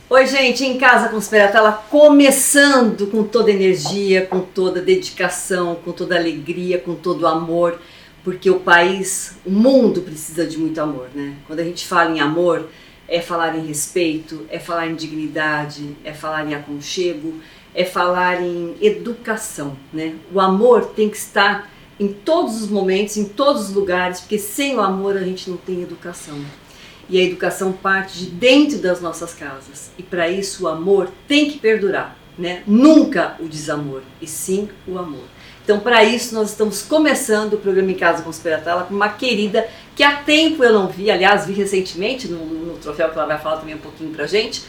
Oi gente, em casa com Speratella, começando com toda energia, com toda dedicação, com toda alegria, com todo amor, porque o país, o mundo precisa de muito amor, né? Quando a gente fala em amor, é falar em respeito, é falar em dignidade, é falar em aconchego, é falar em educação, né? O amor tem que estar em todos os momentos, em todos os lugares, porque sem o amor a gente não tem educação. E a educação parte de dentro das nossas casas. E para isso o amor tem que perdurar, né? Nunca o desamor, e sim o amor. Então para isso nós estamos começando o programa Em Casa com Speratella com uma querida que há tempo eu não vi, aliás vi recentemente no troféu que ela vai falar também um pouquinho pra gente,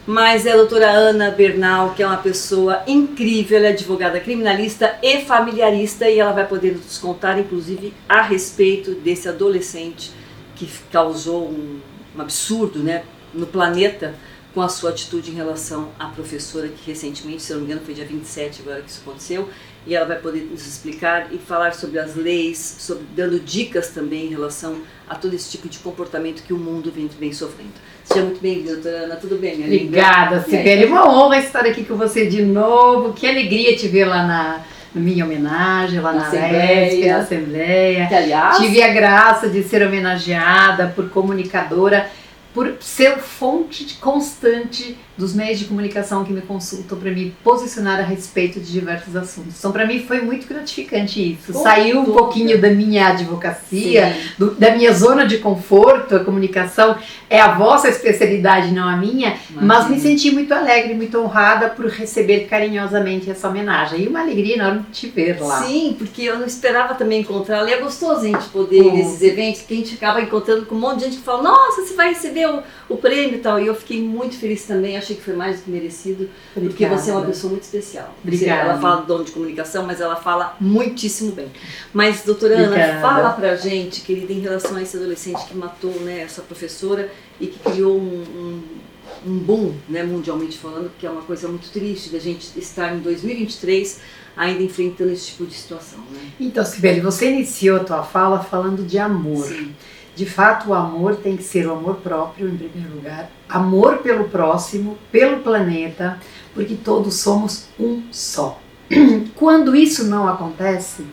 mas é a doutora Ana Bernal, que é uma pessoa incrível, ela é advogada criminalista e familiarista e ela vai poder nos contar inclusive a respeito desse adolescente que causou um absurdo, né, no planeta com a sua atitude em relação à professora que recentemente, se não me engano foi dia 27 agora que isso aconteceu, e ela vai poder nos explicar e falar sobre as leis, dando dicas também em relação a todo esse tipo de comportamento que o mundo vem sofrendo. Seja muito bem-vinda, doutora Ana, tudo bem, minha Obrigada, Sibeli, uma honra estar aqui com você de novo, que alegria te ver lá na minha homenagem, lá na Assembleia, que, aliás, tive a graça de ser homenageada por comunicadora, por ser fonte constante dos meios de comunicação que me consultam para me posicionar a respeito de diversos assuntos. Então, para mim foi muito gratificante isso. Saiu um pouquinho da minha advocacia, da minha zona de conforto, a comunicação é a vossa especialidade, não a minha, mas me senti muito alegre, muito honrada por receber carinhosamente essa homenagem. E uma alegria enorme te ver lá. Sim, porque eu não esperava também encontrá-la. E é gostoso a gente poder ir nesses eventos que a gente acaba encontrando com um monte de gente que fala, nossa, você vai receber o prêmio e tal. E eu fiquei muito feliz também, achei que foi mais do que merecido, porque você é uma pessoa muito especial. Obrigada. Ela fala do dono de comunicação, mas ela fala muitíssimo bem. Mas, doutora Ana, fala pra gente, querida, em relação a esse adolescente que matou, né, essa professora e que criou um boom, né, mundialmente falando, que é uma coisa muito triste da gente estar em 2023 ainda enfrentando esse tipo de situação, né? Então, Sibeli, você iniciou a tua fala falando de amor. Sim. De fato, o amor tem que ser o amor próprio, em primeiro lugar, amor pelo próximo, pelo planeta, porque todos somos um só. Quando isso não acontece,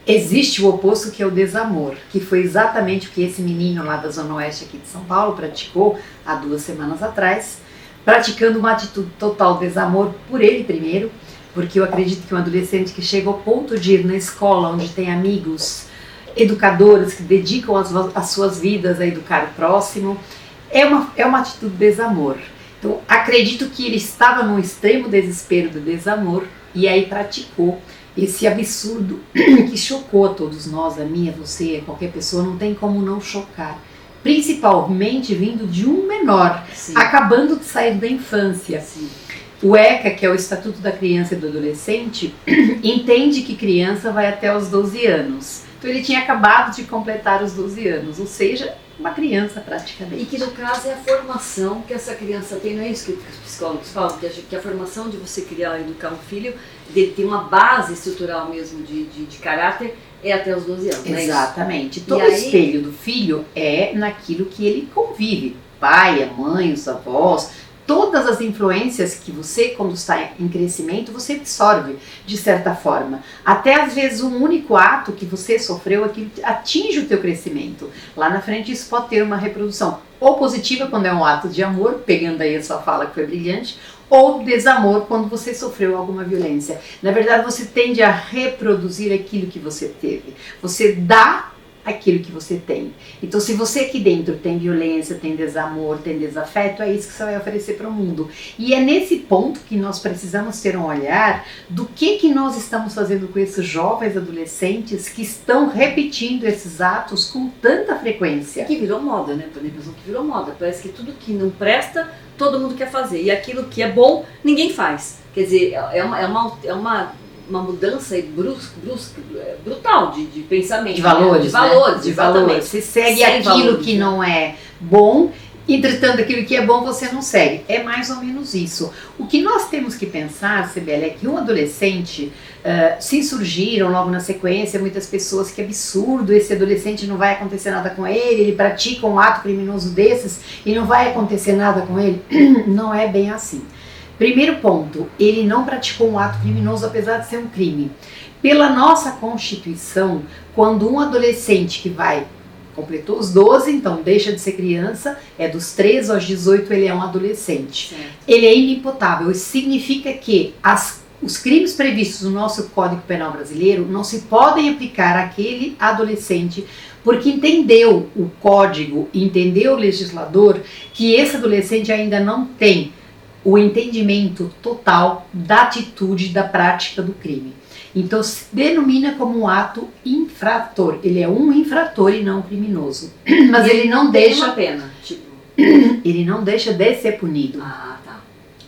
existe o oposto, que é o desamor, que foi exatamente o que esse menino lá da Zona Oeste aqui de São Paulo praticou há 2 semanas atrás, praticando uma atitude total desamor por ele primeiro, porque eu acredito que um adolescente que chega ao ponto de ir na escola onde tem amigos, educadores que dedicam as suas vidas a educar o próximo, é uma atitude de desamor. Então, acredito que ele estava num extremo desespero do desamor e aí praticou esse absurdo que chocou a todos nós, a mim, a você, a qualquer pessoa, não tem como não chocar. Principalmente vindo de um menor, Sim. acabando de sair da infância. Sim. O ECA, que é o Estatuto da Criança e do Adolescente, entende que criança vai até os 12 anos. Então ele tinha acabado de completar os 12 anos, ou seja, uma criança praticamente. E que no caso é a formação que essa criança tem, não é isso que os psicólogos falam, que a formação de você criar e educar um filho, dele tem uma base estrutural mesmo de caráter, é até os 12 anos, não é isso? Exatamente. Todo o espelho do filho é naquilo que ele convive. Pai, a mãe, os avós, todas as influências que você, quando está em crescimento, você absorve de certa forma. Até às vezes um único ato que você sofreu aquilo atinge o teu crescimento. Lá na frente isso pode ter uma reprodução ou positiva quando é um ato de amor, pegando aí a sua fala que foi brilhante, ou desamor quando você sofreu alguma violência. Na verdade você tende a reproduzir aquilo que você teve. Você dá aquilo que você tem. Então, se você aqui dentro tem violência, tem desamor, tem desafeto, é isso que você vai oferecer para o mundo. E é nesse ponto que nós precisamos ter um olhar do que nós estamos fazendo com esses jovens adolescentes que estão repetindo esses atos com tanta frequência. Que virou moda, né? Por exemplo, que virou moda. Parece que tudo que não presta, todo mundo quer fazer. E aquilo que é bom, ninguém faz. Quer dizer, é uma mudança brutal de pensamento. De valores, de valores, de exatamente. valores. Você segue Sem aquilo valores, que né? não é bom, entretanto aquilo que é bom você não segue. É mais ou menos isso. O que nós temos que pensar, Sibeli, é que um adolescente, se surgiram logo na sequência muitas pessoas que absurdo, esse adolescente não vai acontecer nada com ele pratica um ato criminoso desses e não vai acontecer nada com ele. Não é bem assim. Primeiro ponto, ele não praticou um ato criminoso apesar de ser um crime. Pela nossa Constituição, quando um adolescente que completou os 12, então deixa de ser criança, é dos 13 aos 18 ele é um adolescente. Certo. Ele é inimputável, isso significa que os crimes previstos no nosso Código Penal brasileiro não se podem aplicar àquele adolescente porque entendeu o código, entendeu o legislador que esse adolescente ainda não tem o entendimento total da atitude, da prática do crime. Então se denomina como um ato infrator. Ele é um infrator e não um criminoso. Mas ele não deixa uma pena, tipo. Ele não deixa de ser punido. Ah, tá.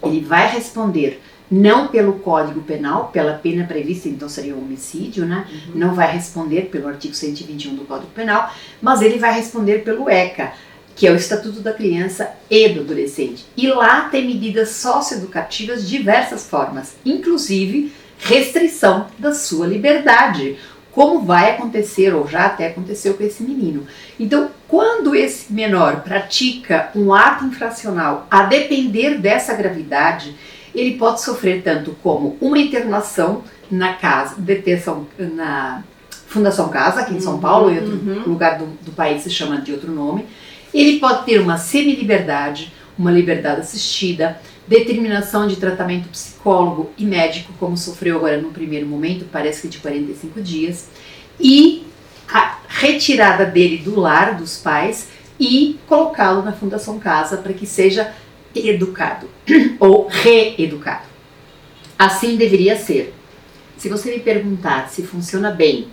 Ele vai responder não pelo Código Penal, pela pena prevista, então seria um homicídio, né? Uhum. Não vai responder pelo artigo 121 do Código Penal, mas ele vai responder pelo ECA, que é o Estatuto da Criança e do Adolescente. E lá tem medidas socioeducativas de diversas formas, inclusive restrição da sua liberdade, como vai acontecer, ou já até aconteceu com esse menino. Então, quando esse menor pratica um ato infracional, a depender dessa gravidade, ele pode sofrer tanto como uma internação na casa, detenção na Fundação Casa, aqui em São Paulo, em outro lugar do país se chama de outro nome. Ele pode ter uma semi-liberdade, uma liberdade assistida, determinação de tratamento psicólogo e médico, como sofreu agora no primeiro momento, parece que de 45 dias, e a retirada dele do lar dos pais e colocá-lo na Fundação Casa para que seja educado ou reeducado. Assim deveria ser. Se você me perguntar se funciona bem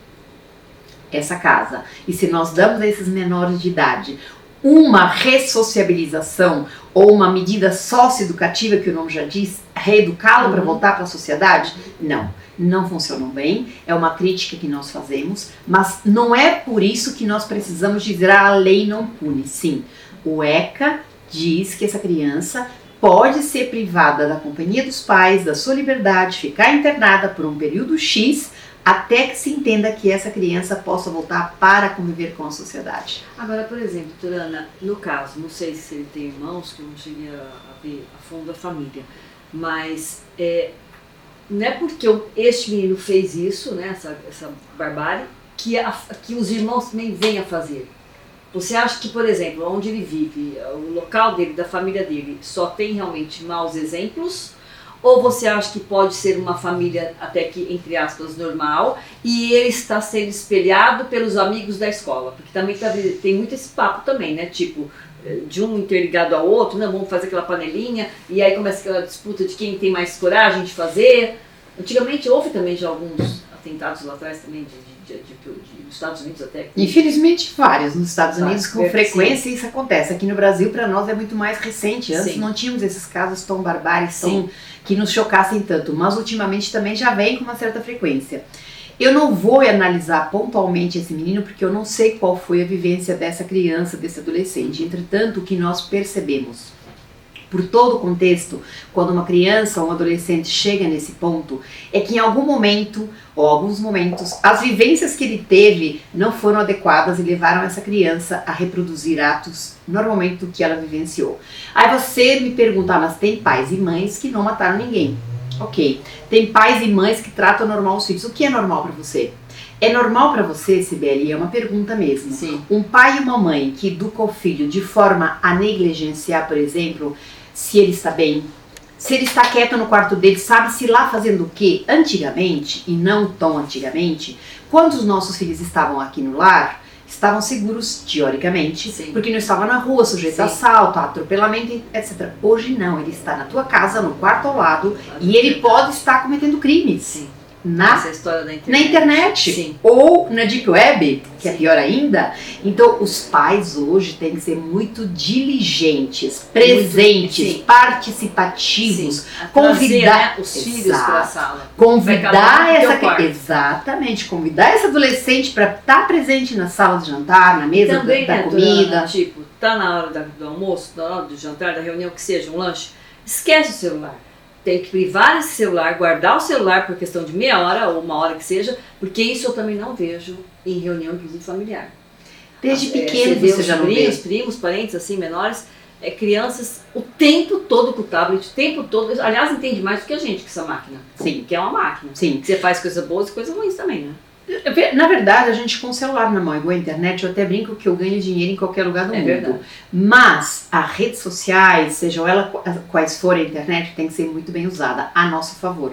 essa casa e se nós damos a esses menores de idade uma ressociabilização ou uma medida socioeducativa, que o nome já diz, reeducá-lo para voltar para a sociedade, não funcionam bem, é uma crítica que nós fazemos, mas não é por isso que nós precisamos dizer a lei não pune. Sim, o ECA diz que essa criança pode ser privada da companhia dos pais, da sua liberdade, ficar internada por um período X, até que se entenda que essa criança possa voltar para conviver com a sociedade. Agora, por exemplo, Turana, no caso, não sei se ele tem irmãos, que eu não cheguei a ver a fundo a família, mas não é porque este menino fez isso, né, essa barbárie, que os irmãos também vêm a fazer. Você acha que, por exemplo, onde ele vive, o local dele, da família dele, só tem realmente maus exemplos? Ou você acha que pode ser uma família até que, entre aspas, normal, e ele está sendo espelhado pelos amigos da escola? Porque também tem muito esse papo também, né? Tipo, de um interligado ao outro, né? Vamos fazer aquela panelinha, e aí começa aquela disputa de quem tem mais coragem de fazer. Antigamente houve também já alguns atentados lá atrás também, dos Estados Unidos até. Infelizmente vários nos Estados Unidos, com frequência sim. Isso acontece. Aqui no Brasil, para nós, é muito mais recente. Antes Sim. não tínhamos esses casos tão barbários, Sim. que nos chocassem tanto, mas ultimamente também já vem com uma certa frequência. Eu não vou analisar pontualmente esse menino, porque eu não sei qual foi a vivência dessa criança, desse adolescente. Entretanto, o que nós percebemos por todo o contexto, quando uma criança ou um adolescente chega nesse ponto, é que em algum momento, ou alguns momentos, as vivências que ele teve não foram adequadas e levaram essa criança a reproduzir atos, normalmente do que ela vivenciou. Aí você me pergunta, mas tem pais e mães que não mataram ninguém. Ok, tem pais e mães que tratam normal os filhos. O que é normal para você? É normal para você, Sibeli? É uma pergunta mesmo. Sim. Um pai e uma mãe que educam o filho de forma a negligenciar, por exemplo, se ele está bem, se ele está quieto no quarto dele, sabe-se lá fazendo o quê? Antigamente, e não tão antigamente, quando os nossos filhos estavam aqui no lar, estavam seguros, teoricamente, Sim. porque não estava na rua, sujeito a Sim. assalto, a atropelamento, etc. Hoje não, ele está na tua casa, no quarto ao lado, Claro, e ele verdade. pode estar cometendo crimes. Sim. Na Essa é a história da internet. na internet, Sim. ou na Deep Web, que é Sim. pior ainda. Então, os pais hoje têm que ser muito diligentes, presentes, Sim. participativos, Sim. A convidar- trazer, né, os filhos Exato. para a sala. Vai cada um convidar pro teu essa quarto. exatamente, convidar esse adolescente para estar presente na sala de jantar, na mesa Também, da né, comida. Ana, tipo, tá na hora do almoço, na hora do jantar, da reunião, que seja um lanche, esquece o celular. Tem que privar esse celular, guardar o celular por questão de meia hora ou uma hora que seja, porque isso eu também não vejo em reunião, inclusive familiar. Desde Você pequeno vê você os já não sobrinhos, vê. primos, parentes assim, menores, crianças o tempo todo com o tablet, o tempo todo. Aliás, entende mais do que a gente com essa máquina. Sim. Que é uma máquina. Sim. Você faz coisas boas e coisas ruins também, né? Na verdade, a gente com o celular na mão, igual a internet, eu até brinco que eu ganho dinheiro em qualquer lugar do É mundo. verdade. Mas as redes sociais, sejam elas quais forem, a internet tem que ser muito bem usada a nosso favor.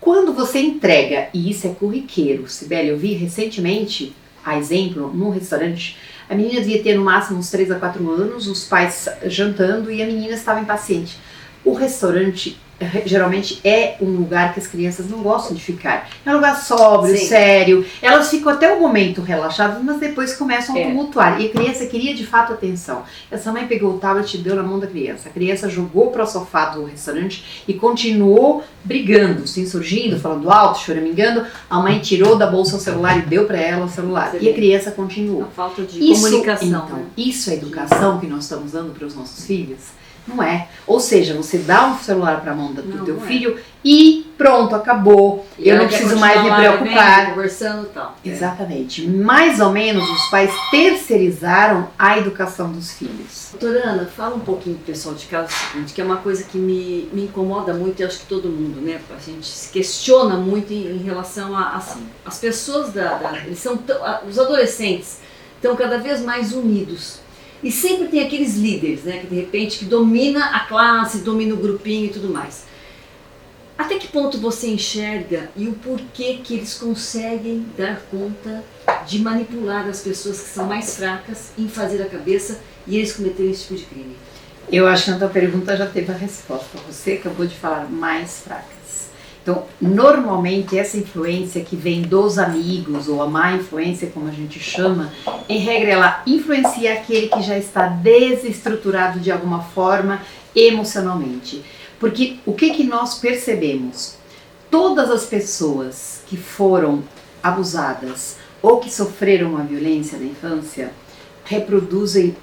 Quando você entrega, e isso é corriqueiro, Sibeli, eu vi recentemente, a exemplo, num restaurante, a menina devia ter no máximo uns 3 a 4 anos, os pais jantando e a menina estava impaciente. O restaurante geralmente é um lugar que as crianças não gostam de ficar. É um lugar sóbrio, Sim. sério. Elas ficam até o momento relaxadas, mas depois começam a tumultuar. E a criança queria de fato atenção. Essa mãe pegou o tablet e deu na mão da criança. A criança jogou para o sofá do restaurante e continuou brigando, se insurgindo, falando alto, choramingando. A mãe tirou da bolsa o celular e deu para ela o celular. E a criança continuou. A falta de comunicação. Então, Né? isso é educação que nós estamos dando para os nossos filhos? Não é. Ou seja, você dá um celular para a mão do Não, teu não é. filho e pronto, acabou. E Eu ela não quer preciso mais me continuar lá preocupar. bebendo, conversando e tal. Exatamente. Mais ou menos os pais terceirizaram a educação dos filhos. Doutora Ana, fala um pouquinho pro pessoal de casa o seguinte, que é uma coisa que me incomoda muito, e acho que todo mundo, né? A gente se questiona muito em relação a, assim, as pessoas eles são os adolescentes estão cada vez mais unidos. E sempre tem aqueles líderes, né? Que de repente que domina a classe, domina o grupinho e tudo mais. Até que ponto você enxerga e o porquê que eles conseguem dar conta de manipular as pessoas que são mais fracas em fazer a cabeça e eles cometerem esse tipo de crime? Eu acho que na tua pergunta já teve a resposta. Você acabou de falar mais fracas. Então, normalmente essa influência que vem dos amigos, ou a má influência, como a gente chama, em regra ela influencia aquele que já está desestruturado de alguma forma emocionalmente. Porque o que nós percebemos? Todas as pessoas que foram abusadas ou que sofreram a violência na infância reproduzem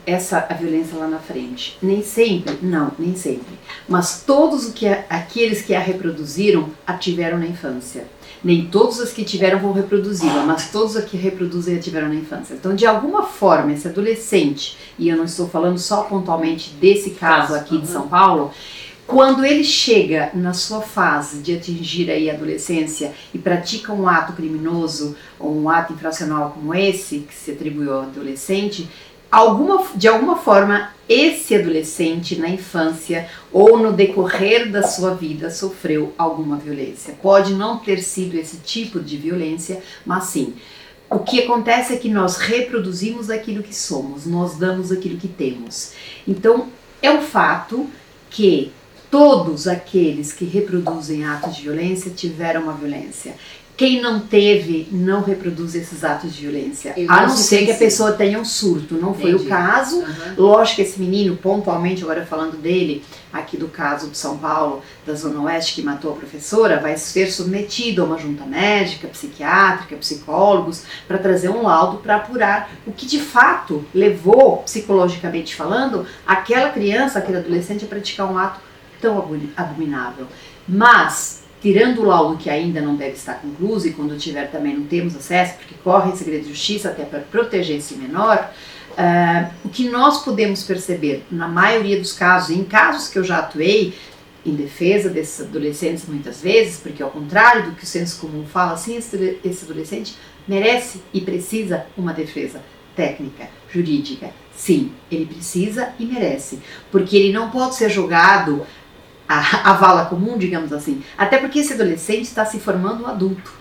a violência lá na frente. Nem sempre, não, nem sempre. Mas todos aqueles que a reproduziram a tiveram na infância. Nem todos os que tiveram vão reproduzi-la, mas todos os que reproduzem a tiveram na infância. Então, de alguma forma, esse adolescente, e eu não estou falando só pontualmente desse caso aqui de São Paulo, quando ele chega na sua fase de atingir aí a adolescência e pratica um ato criminoso ou um ato infracional como esse, que se atribuiu ao adolescente, de alguma forma esse adolescente na infância ou no decorrer da sua vida sofreu alguma violência. Pode não ter sido esse tipo de violência, mas sim. O que acontece é que nós reproduzimos aquilo que somos, nós damos aquilo que temos. Então, é um fato que todos aqueles que reproduzem atos de violência tiveram uma violência. Quem não teve, não reproduz esses atos de violência. A não ser que a pessoa tenha um surto. Não foi o caso. Lógico que esse menino, pontualmente, agora falando dele, aqui do caso de São Paulo, da Zona Oeste, que matou a professora, vai ser submetido a uma junta médica, psiquiátrica, psicólogos, para trazer um laudo para apurar o que de fato levou, psicologicamente falando, aquela criança, aquele adolescente a praticar um ato tão abominável. Mas, tirando o laudo que ainda não deve estar concluído, e quando tiver também não temos acesso, porque corre em segredo de justiça até para proteger esse menor, o que nós podemos perceber, na maioria dos casos, em casos que eu já atuei, em defesa desses adolescentes muitas vezes, porque ao contrário do que o senso comum fala, assim, esse adolescente merece e precisa uma defesa técnica, jurídica. Sim, ele precisa e merece, porque ele não pode ser jogado a vala comum, digamos assim, até porque esse adolescente está se formando um adulto.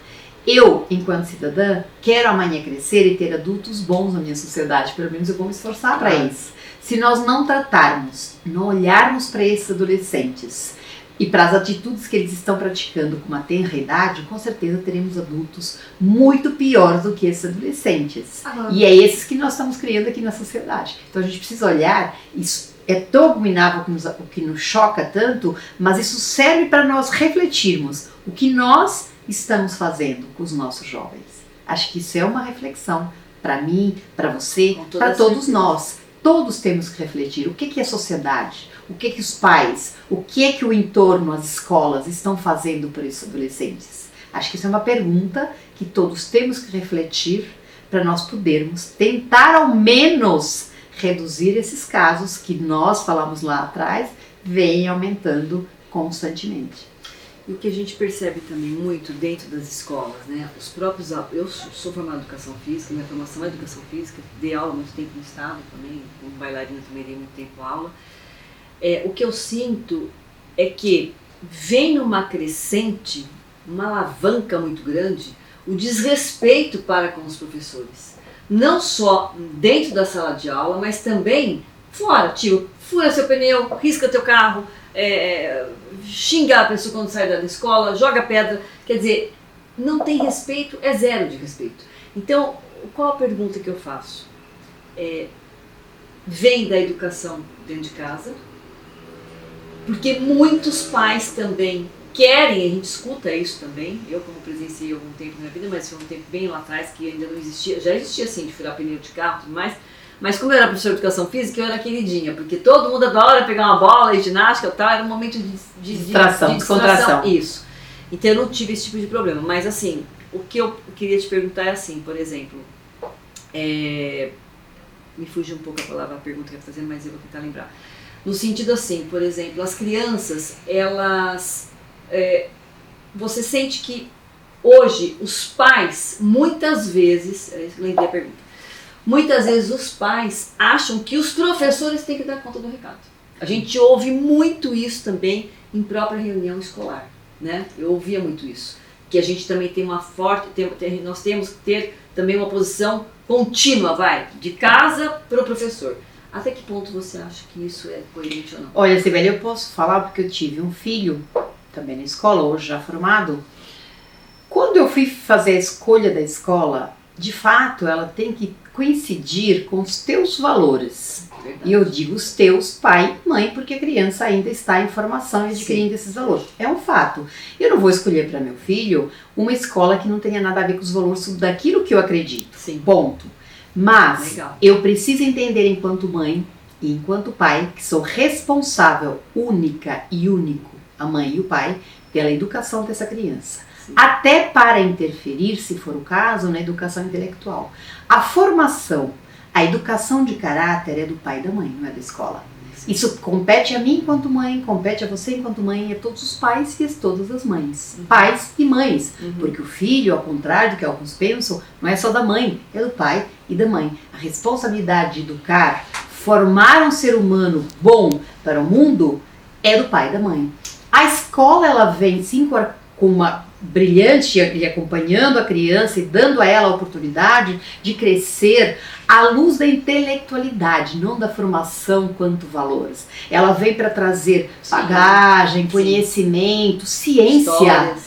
Eu, enquanto cidadã, quero amanhã crescer e ter adultos bons na minha sociedade, pelo menos eu vou me esforçar para isso. Se nós não tratarmos, não olharmos para esses adolescentes e para as atitudes que eles estão praticando com uma tenra idade, com certeza teremos adultos muito piores do que esses adolescentes. E é esses que nós estamos criando aqui na sociedade. Então a gente precisa olhar, isso é tão abominável o que nos choca tanto, mas isso serve para nós refletirmos o que nós estamos fazendo com os nossos jovens. Acho que isso é uma reflexão para mim, para você, para todos nós. Todos temos que refletir o que é a sociedade, o que os pais, o que o entorno, as escolas estão fazendo por esses adolescentes. Acho que isso é uma pergunta que todos temos que refletir para nós podermos tentar ao menos reduzir esses casos que nós falamos lá atrás, vêm aumentando constantemente. E o que a gente percebe também muito dentro das escolas, né? Os próprios, eu sou formada em educação física, minha formação é educação física, dei aula muito tempo no estado também, como bailarina também dei muito tempo aula. O que eu sinto é que vem numa crescente, uma alavanca muito grande, o desrespeito para com os professores. Não só dentro da sala de aula, mas também fora, tipo, fura seu pneu, risca teu carro, xinga a pessoa quando sai da escola, joga pedra, quer dizer, não tem respeito, é zero de respeito. Então, qual a pergunta que eu faço? Vem da educação dentro de casa, porque muitos pais também querem, a gente escuta isso também, eu como presenciei algum tempo na minha vida, mas foi um tempo bem lá atrás que ainda não existia, já existia assim, de furar pneu de carro e tudo mais, mas como eu era professora de educação física, eu era queridinha, porque todo mundo adora pegar uma bola e ginástica e tal, era um momento de distração, descontração. Isso. Então eu não tive esse tipo de problema. Mas assim, o que eu queria te perguntar é assim, por exemplo, me fugiu um pouco a pergunta que eu ia fazer, mas eu vou tentar lembrar. No sentido assim, por exemplo, as crianças, elas... você sente que hoje os pais, muitas vezes, lembrei a pergunta, muitas vezes os pais acham que os professores têm que dar conta do recado. A gente ouve muito isso também em própria reunião escolar, né? Eu ouvia muito isso. Que a gente também tem uma forte, nós temos que ter também uma posição contínua, de casa para o professor. Até que ponto você acha que isso é coerente ou não? Olha, Sibeli, eu posso falar porque eu tive um filho, também na escola, hoje já formado. Quando eu fui fazer a escolha da escola, de fato, ela tem que coincidir com os teus valores. Verdade. E eu digo os teus, pai e mãe, porque a criança ainda está em formação e adquirindo esses valores. É um fato. Eu não vou escolher para meu filho uma escola que não tenha nada a ver com os valores daquilo que eu acredito. Sim. Ponto. Mas eu preciso entender enquanto mãe e enquanto pai, que sou responsável única e único, a mãe e o pai, pela educação dessa criança. Até para interferir, se for o caso, na educação intelectual. A formação, a educação de caráter é do pai e da mãe, não é da escola. Isso compete a mim enquanto mãe, compete a você enquanto mãe, a todos os pais e a todas as mães. Pais e mães, porque o filho, ao contrário do que alguns pensam, não é só da mãe, é do pai e da mãe. A responsabilidade de educar, formar um ser humano bom para o mundo, é do pai e da mãe. A escola, ela vem sim com uma brilhante e acompanhando a criança e dando a ela a oportunidade de crescer à luz da intelectualidade, não da formação quanto valores. Ela vem para trazer bagagem, conhecimento, ciência. Histórias.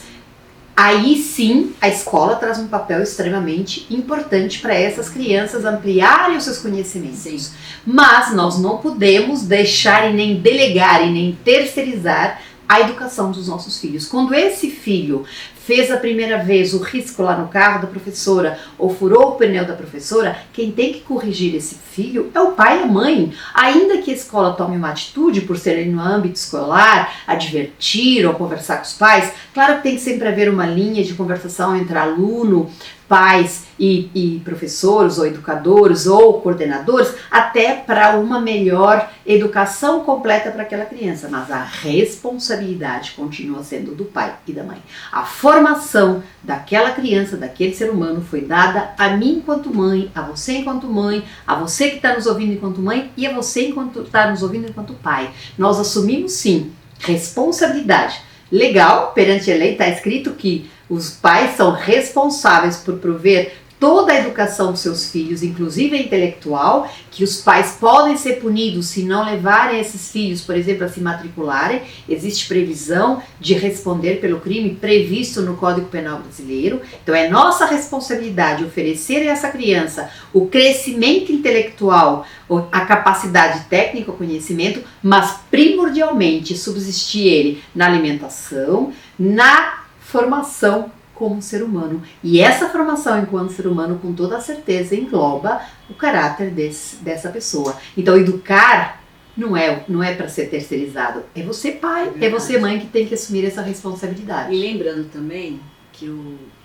Aí sim, a escola traz um papel extremamente importante para essas crianças ampliarem os seus conhecimentos. Sim. Mas nós não podemos deixar e nem delegar e nem terceirizar a educação dos nossos filhos. Quando esse filho fez a primeira vez o risco lá no carro da professora ou furou o pneu da professora, quem tem que corrigir esse filho é o pai e a mãe. Ainda que a escola tome uma atitude por ser no âmbito escolar, advertir ou conversar com os pais, claro que tem que sempre haver uma linha de conversação entre aluno, pais e professores ou educadores ou coordenadores, até para uma melhor educação completa para aquela criança, mas a responsabilidade continua sendo do pai e da mãe. A formação daquela criança, daquele ser humano foi dada a mim enquanto mãe, a você enquanto mãe, a você que está nos ouvindo enquanto mãe e a você enquanto está nos ouvindo enquanto pai. Nós assumimos sim responsabilidade. Legal, perante a lei está escrito que Os pais são responsáveis por prover toda a educação dos seus filhos, inclusive a intelectual, que os pais podem ser punidos se não levarem esses filhos, por exemplo, a se matricularem. Existe previsão de responder pelo crime previsto no Código Penal brasileiro. Então é nossa responsabilidade oferecer a essa criança o crescimento intelectual, a capacidade técnica, o conhecimento, mas primordialmente subsistir ele na alimentação, na formação como ser humano. E essa formação enquanto ser humano, com toda a certeza, engloba o caráter dessa pessoa. Então, educar não é para ser terceirizado. É você pai, é você mãe que tem que assumir essa responsabilidade. E lembrando também que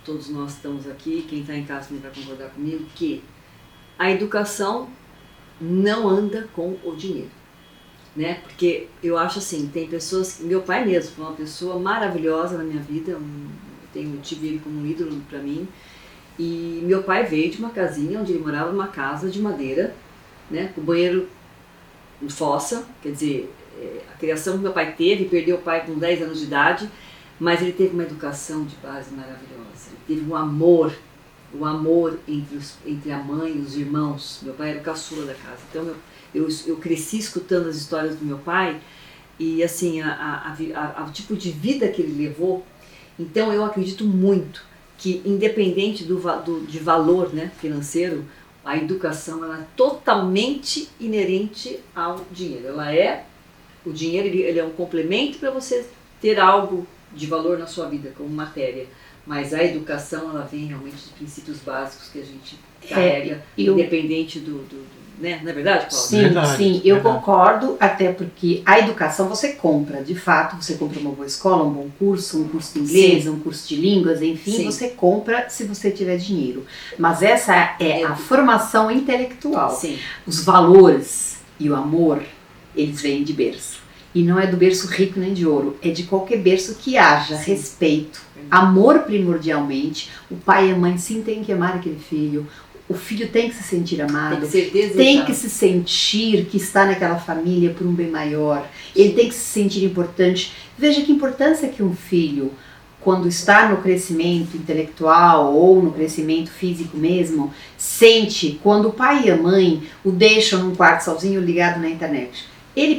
todos nós estamos aqui, quem está em casa também vai concordar comigo, que a educação não anda com o dinheiro. Né? Porque eu acho assim, tem pessoas... Meu pai mesmo foi uma pessoa maravilhosa na minha vida, tive ele como um ídolo para mim. E meu pai veio de uma casinha onde ele morava numa casa de madeira, né, com banheiro em fossa, quer dizer, a criação que meu pai teve, perdeu o pai com 10 anos de idade, mas ele teve uma educação de base maravilhosa. Ele teve um amor entre a mãe e os irmãos. Meu pai era o caçula da casa. Então eu cresci escutando as histórias do meu pai e assim, o tipo de vida que ele levou. Então eu acredito muito que, independente de valor, né, financeiro, a educação ela é totalmente inerente ao dinheiro. O dinheiro ele é um complemento para você ter algo de valor na sua vida, como matéria. Mas a educação ela vem realmente de princípios básicos que a gente carrega, independente né? Não é verdade, Paulo? Sim, verdade, sim, eu verdade. concordo, até porque a educação você compra, de fato, você compra uma boa escola, um bom curso, um curso de inglês, Sim. um curso de línguas, enfim, Sim. você compra se você tiver dinheiro. Mas essa é a formação intelectual. Sim. Os valores e o amor, eles vêm de berço. E não é do berço rico nem de ouro, é de qualquer berço que haja Sim. respeito, amor primordialmente. O pai e a mãe sim têm que amar aquele filho. O filho tem que se sentir amado, Tem que ser desejado. tem que se sentir que está naquela família por um bem maior. Ele tem que se sentir importante. Veja que importância que um filho, quando está no crescimento intelectual ou no crescimento físico mesmo, sente quando o pai e a mãe o deixam num quarto sozinho ligado na internet.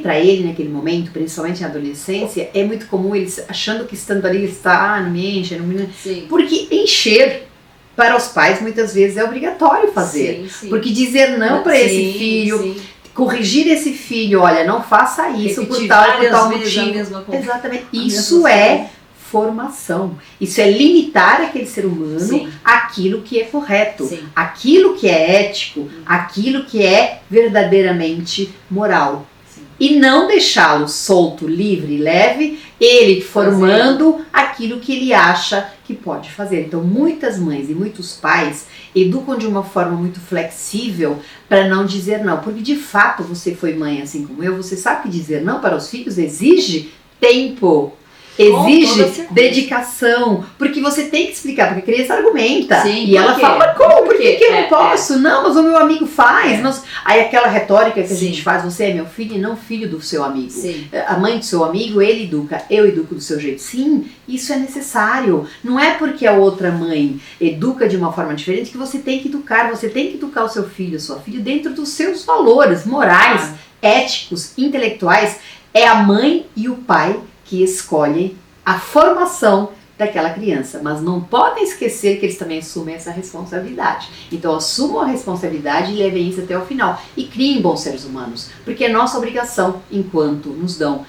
Para ele, naquele momento, principalmente na adolescência, é muito comum ele achando que estando ali ele está, não me enche, não me... Sim. Porque encher, para os pais, muitas vezes é obrigatório fazer. Sim, sim. Porque dizer não para esse filho, sim. corrigir esse filho, olha, não faça isso Repetir por tal várias vezes a motivo. mesma coisa. Exatamente. A Isso mesma é formação. Isso é limitar aquele ser humano Sim. àquilo que é correto, Sim. aquilo que é ético, aquilo que é verdadeiramente moral. Sim. E não deixá-lo solto, livre, leve, ele formando aquilo que ele acha que pode fazer. Então, muitas mães e muitos pais educam de uma forma muito flexível para não dizer não. Porque, de fato, você foi mãe assim como eu, você sabe que dizer não para os filhos exige tempo. Exige dedicação, porque você tem que explicar, porque a criança argumenta. Sim, e ela fala, como? Por que eu não posso? Não, mas o meu amigo faz. Mas... Aí aquela retórica que a gente faz, você é meu filho e não filho do seu amigo. Sim. A mãe do seu amigo, ele educa, eu educo do seu jeito. Sim, isso é necessário. Não é porque a outra mãe educa de uma forma diferente que você tem que educar. Você tem que educar o seu filho, a sua filha, dentro dos seus valores morais, éticos, intelectuais. É a mãe e o pai que escolhem a formação daquela criança, mas não podem esquecer que eles também assumem essa responsabilidade. Então assumam a responsabilidade e levem isso até o final e criem bons seres humanos, porque é nossa obrigação enquanto nos dão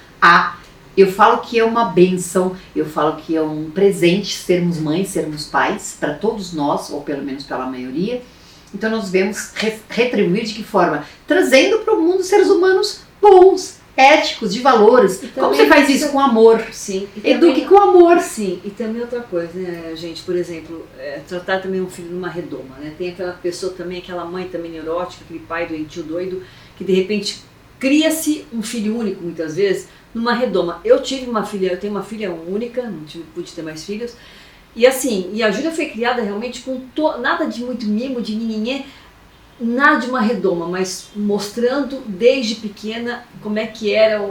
eu falo que é uma bênção, eu falo que é um presente sermos mães, sermos pais, para todos nós, ou pelo menos pela maioria. Então nós devemos retribuir de que forma? Trazendo para o mundo seres humanos bons, éticos, de valores. Como você faz isso? Com amor. Sim. Eduque com amor. Sim, e também outra coisa, né, gente, por exemplo, tratar também um filho numa redoma, né? Tem aquela pessoa também, aquela mãe também neurótica, aquele pai doentio doido, que de repente cria-se um filho único, muitas vezes, numa redoma. Eu tenho uma filha única, não pude ter mais filhos, e assim, a Júlia foi criada realmente com nada de muito mimo, de nininhê, nada de uma redoma, mas mostrando desde pequena como é que era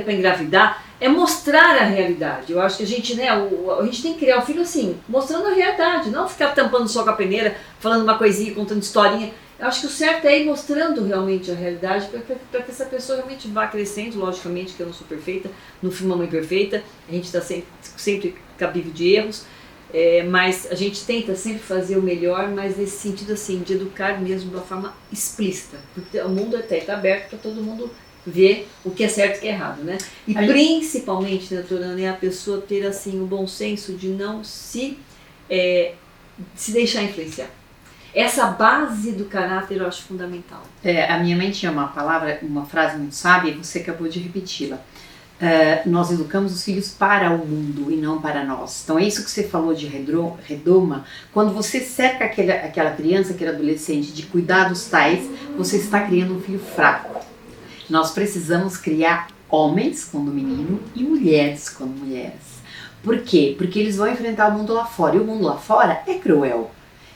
para engravidar. é mostrar a realidade. Eu acho que a gente, né, a gente tem que criar o filho assim, mostrando a realidade, não ficar tampando só com a peneira, falando uma coisinha, contando historinha. Eu acho que o certo é ir mostrando realmente a realidade para que essa pessoa realmente vá crescendo. Logicamente que eu não sou perfeita, não fui uma mãe perfeita, a gente está sempre cabível de erros, mas a gente tenta sempre fazer o melhor, mas nesse sentido assim, de educar mesmo de uma forma explícita, porque o mundo até está aberto para todo mundo ver o que é certo e o que é errado, né? E principalmente, né, doutora Ana, é a pessoa ter assim o bom senso de não se deixar influenciar. Essa base do caráter eu acho fundamental. A minha mãe tinha uma frase muito sábia, e você acabou de repeti-la. Nós educamos os filhos para o mundo e não para nós. Então é isso que você falou de redoma. Quando você cerca aquela criança, aquele adolescente de cuidados tais, você está criando um filho fraco. Nós precisamos criar homens quando menino e mulheres quando mulheres. Por quê? Porque eles vão enfrentar o mundo lá fora, e o mundo lá fora é cruel.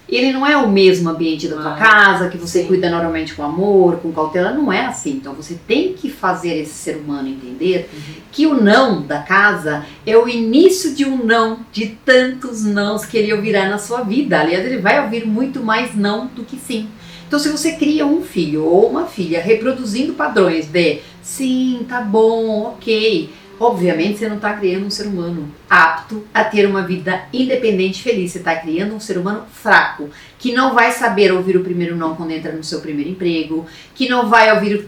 Ele não é o mesmo ambiente da tua casa, que você cuida normalmente com amor, com cautela, não é assim. Então você tem que fazer esse ser humano entender que o não da casa é o início de um não, de tantos nãos que ele ouvirá na sua vida. Aliás, ele vai ouvir muito mais não do que sim. Então se você cria um filho ou uma filha reproduzindo padrões de sim, tá bom, ok, obviamente você não está criando um ser humano apto a ter uma vida independente e feliz. Você está criando um ser humano fraco, que não vai saber ouvir o primeiro não quando entra no seu primeiro emprego, que não vai ouvir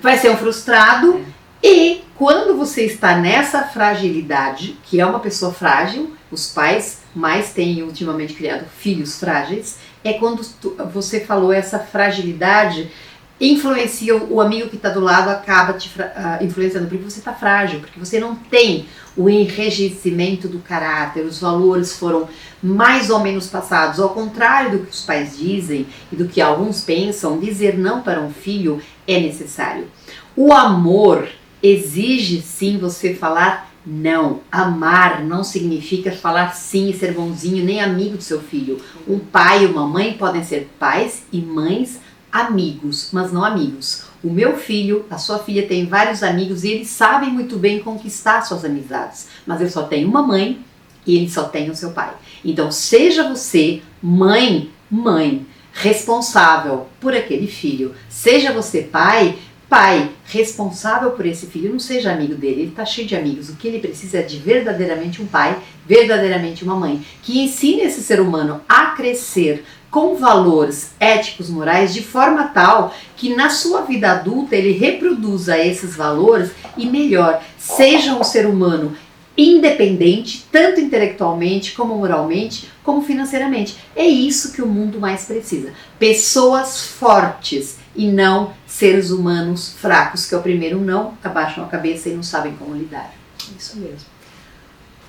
vai ser um frustrado. E quando você está nessa fragilidade, que é uma pessoa frágil, os pais mais têm ultimamente criado filhos frágeis, é quando você falou essa fragilidade influencia o amigo que está do lado, acaba te influenciando, porque você está frágil, porque você não tem o enrijecimento do caráter, os valores foram mais ou menos passados. Ao contrário do que os pais dizem e do que alguns pensam, dizer não para um filho é necessário. O amor exige sim você falar não. Amar não significa falar sim e ser bonzinho, nem amigo do seu filho. Um pai e uma mãe podem ser pais e mães amigos, mas não amigos. O meu filho, a sua filha tem vários amigos e eles sabem muito bem conquistar suas amizades, mas eu só tenho uma mãe e ele só tem o seu pai. Então seja você mãe, responsável por aquele filho. Seja você pai, responsável por esse filho. Não seja amigo dele, ele está cheio de amigos. O que ele precisa é de verdadeiramente um pai, verdadeiramente uma mãe, que ensine esse ser humano a crescer com valores éticos, morais, de forma tal que na sua vida adulta ele reproduza esses valores e melhor, seja um ser humano independente, tanto intelectualmente, como moralmente, como financeiramente. É isso que o mundo mais precisa. Pessoas fortes e não seres humanos fracos, que é o primeiro não, abaixam a cabeça e não sabem como lidar. Isso mesmo.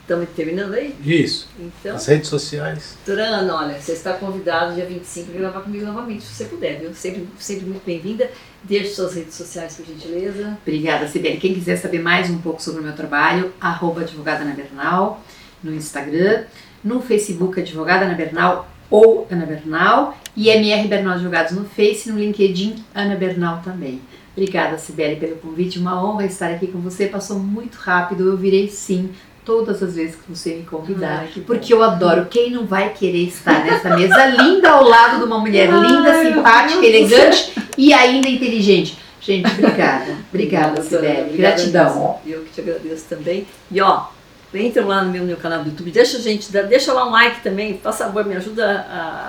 Estamos terminando aí? Isso. Então, as redes sociais. Doutora Ana, olha, você está convidado dia 25 para gravar comigo novamente, se você puder, viu? Sempre muito bem-vinda. Deixe suas redes sociais, por gentileza. Obrigada, Sibeli. Quem quiser saber mais um pouco sobre o meu trabalho, @advogada Ana Bernal, no Instagram, no Facebook Advogada Ana Bernal ou Ana Bernal, e MR Bernal Advogados no Face, no LinkedIn Ana Bernal também. Obrigada, Sibeli, pelo convite. Uma honra estar aqui com você. Passou muito rápido. Eu virei sim todas as vezes que você me convidar, porque eu adoro. Quem não vai querer estar nessa mesa linda ao lado de uma mulher linda, simpática, elegante e ainda inteligente? Gente, obrigada. Obrigada, Sibeli. Gratidão. Eu que te agradeço também. E ó, entram lá no meu canal do YouTube, deixa lá um like também, por favor, me ajuda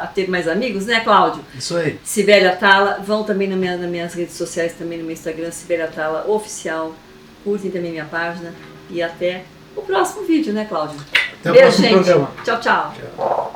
a ter mais amigos, né, Cláudio? Isso aí. Sibeli Atala, vão também nas minhas redes sociais, também no meu Instagram, Sibeli Atala Oficial, curtem também minha página e até o próximo vídeo, né, Cláudio? Até o Beijo, próximo gente. programa. Tchau, tchau. Tchau.